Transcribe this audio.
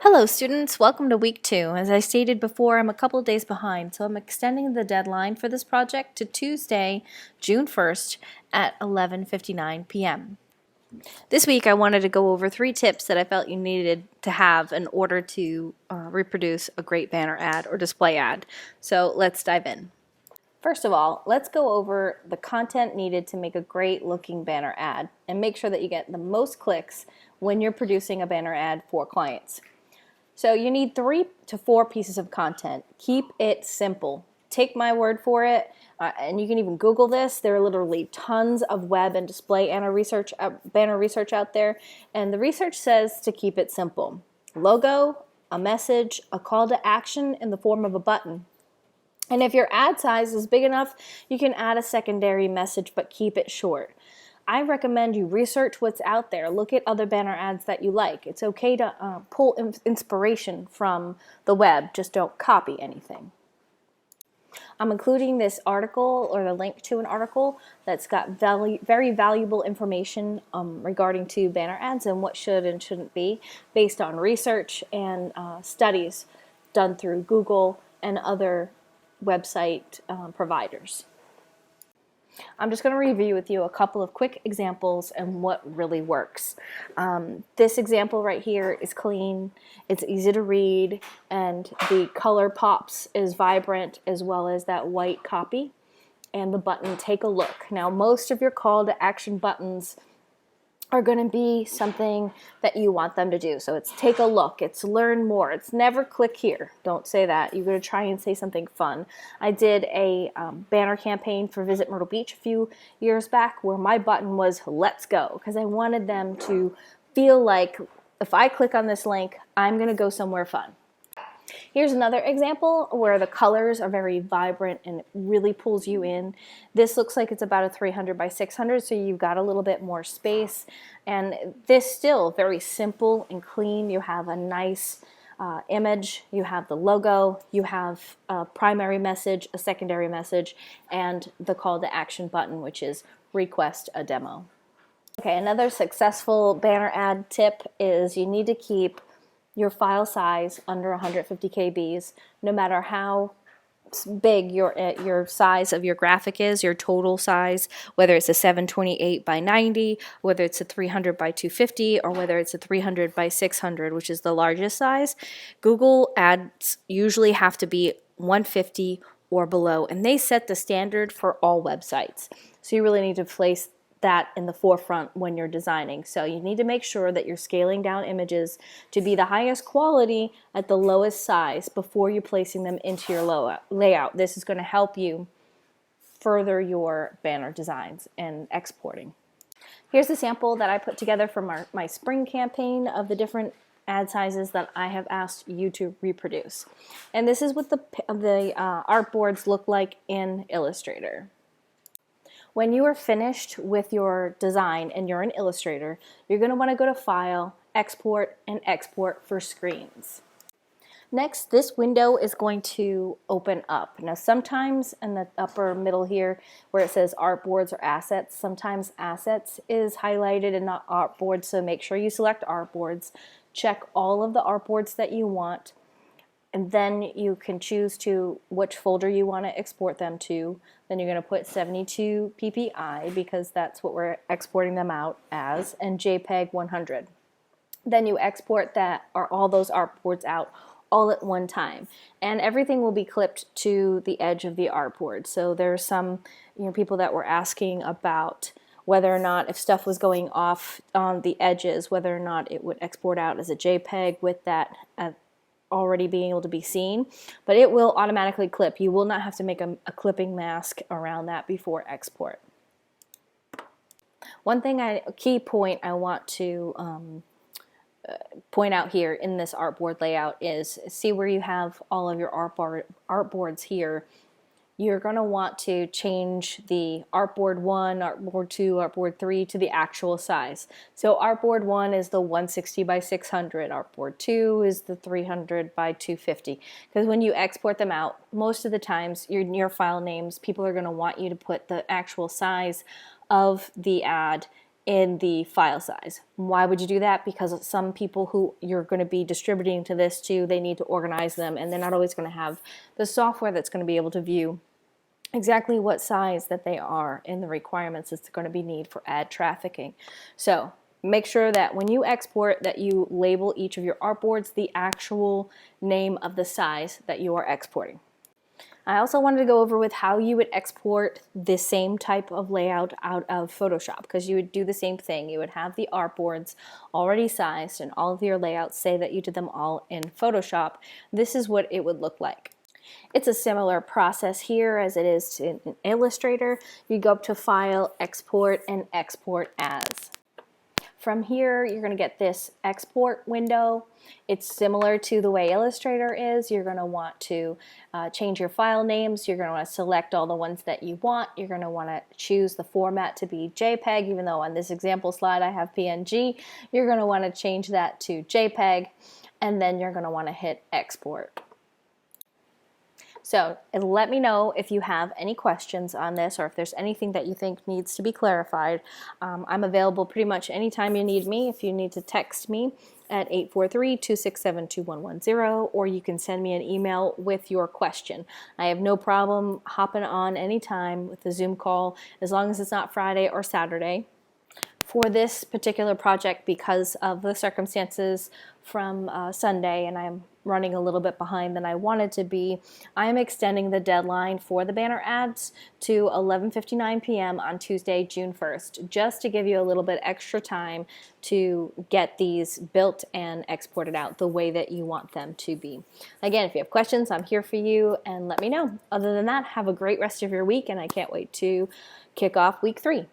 Hello students, welcome to week 2. As I stated before, I'm a couple of days behind, so I'm extending the deadline for this project to Tuesday, June 1st at 11:59 p.m. This week I wanted to go over 3 tips that I felt you needed to have in order to reproduce a great banner ad or display ad. So let's dive in. First of all, let's go over the content needed to make a great looking banner ad and make sure that you get the most clicks when you're producing a banner ad for clients. So you need 3 to 4 pieces of content. Keep it simple. Take my word for it, and you can even Google this. There are literally tons of web and display banner research out there, and the research says to keep it simple. Logo, a message, a call to action in the form of a button. And if your ad size is big enough, you can add a secondary message, but keep it short. I recommend you research what's out there. Look at other banner ads that you like. It's okay to pull inspiration from the web. Just don't copy anything. I'm including this article or the link to an article that's got very valuable information regarding to banner ads and what should and shouldn't be based on research and studies done through Google and other website providers. I'm just going to review with you a couple of quick examples and what really works. This example right here is clean, it's easy to read, and the color pops is vibrant as well as that white copy. And the button, take a look. Now, most of your call to action buttons are going to be something that you want them to do. So it's take a look, it's learn more, it's never click here. Don't say that. You're going to try and say something fun. I did a banner campaign for Visit Myrtle Beach a few years back where my button was let's go, because I wanted them to feel like if I click on this link, I'm going to go somewhere fun. Here's another example where the colors are very vibrant and it really pulls you in. This looks like it's about a 300 by 600, so you've got a little bit more space. And this still very simple and clean. You have a nice image, you have the logo, you have a primary message, a secondary message, and the call to action button, which is request a demo. Okay, another successful banner ad tip is you need to keep your file size under 150 kbs, no matter how big your size of your graphic is, your total size, whether it's a 728 by 90, whether it's a 300 by 250, or whether it's a 300 by 600, which is the largest size. Google ads usually have to be 150 or below, and they set the standard for all websites. So you really need to place that in the forefront when you're designing. So you need to make sure that you're scaling down images to be the highest quality at the lowest size before you're placing them into your layout. This is going to help you further your banner designs and exporting. Here's a sample that I put together from my spring campaign of the different ad sizes that I have asked you to reproduce. And this is what the artboards look like in Illustrator. When you are finished with your design and you're in Illustrator, you're going to want to go to File, Export, and Export for Screens. Next, this window is going to open up. Now, sometimes in the upper middle here where it says Artboards or Assets, sometimes Assets is highlighted and not Artboards, so make sure you select Artboards. Check all of the artboards that you want, and then you can choose to which folder you want to export them to. Then you're going to put 72 ppi because that's what we're exporting them out as, and JPEG 100. Then you export that or all those artboards out all at one time, and everything will be clipped to the edge of the artboard. So there's some people that were asking about whether or not if stuff was going off on the edges, whether or not it would export out as a JPEG with that already being able to be seen, but it will automatically clip. You will not have to make a clipping mask around that before export. One key point I want to point out here in this artboard layout is see where you have all of your artboards here. You're going to want to change the artboard 1, artboard 2, artboard 3 to the actual size. So artboard 1 is the 160 by 600, artboard 2 is the 300 by 250. Because when you export them out, most of the times your file names, people are going to want you to put the actual size of the ad in the file size. Why would you do that? Because some people who you're going to be distributing to this to, they need to organize them, and they're not always going to have the software that's going to be able to view exactly what size that they are in the requirements that's going to be need for ad trafficking. So make sure that when you export that you label each of your artboards the actual name of the size that you are exporting. I also wanted to go over with how you would export the same type of layout out of Photoshop, because you would do the same thing. You would have the artboards already sized and all of your layouts say that you did them all in Photoshop. This is what it would look like. It's a similar process here as it is in Illustrator. You go up to File, Export, and Export As. From here, you're going to get this export window. It's similar to the way Illustrator is. You're going to want to change your file names. You're going to want to select all the ones that you want. You're going to want to choose the format to be JPEG, even though on this example slide I have PNG. You're going to want to change that to JPEG, and then you're going to want to hit export. So let me know if you have any questions on this, or if there's anything that you think needs to be clarified. I'm available pretty much anytime you need me. If you need to text me at 843-267-2110, or you can send me an email with your question. I have no problem hopping on anytime with the Zoom call, as long as it's not Friday or Saturday. For this particular project, because of the circumstances from Sunday, and I'm running a little bit behind than I wanted to be, I am extending the deadline for the banner ads to 11:59 p.m. on Tuesday, June 1st, just to give you a little bit extra time to get these built and exported out the way that you want them to be. Again, if you have questions, I'm here for you, and let me know. Other than that, have a great rest of your week, and I can't wait to kick off week 3.